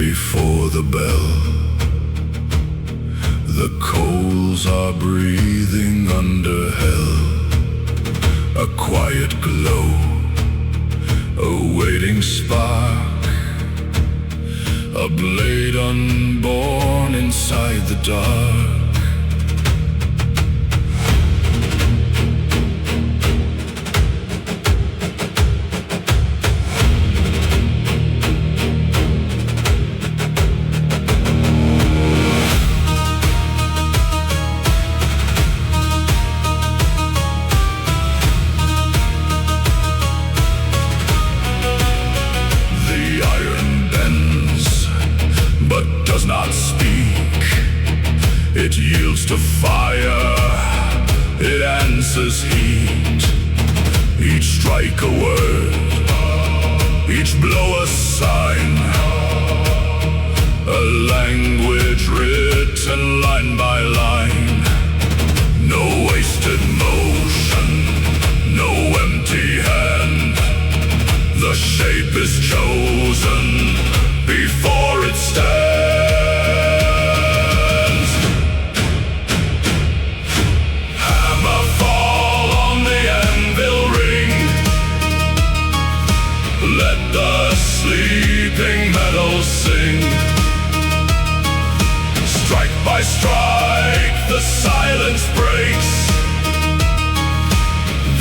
before the bell. The coals are breathing under hell. A quiet glow, a waiting spark, a blade unborn inside the dark. Does not speak, it yields to fire, it answers heat. Each strike a word, each blow a sign, a language written line by line. No wasted motion, no empty hand. The shape is chosen before it stands. Hammerfall on the anvil ring. Let the sleeping metal sing. Strike by strike, the silence breaks.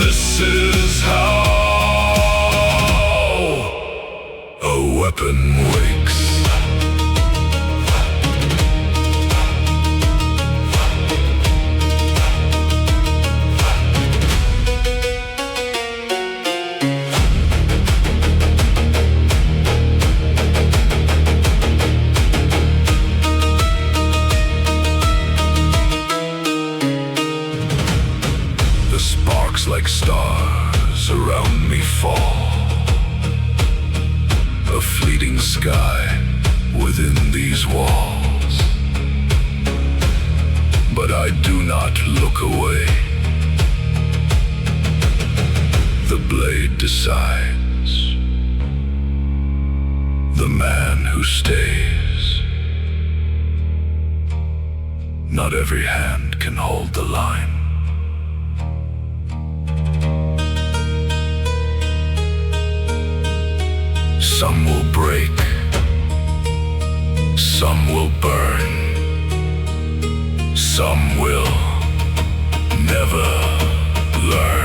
This is how a weapon wakes. The sparks like stars around me fall. A fleeting sky within these walls. But I do not look away. The blade decides. The man who stays. Not every hand can hold the line. Some will break, some will burn, some will never learn.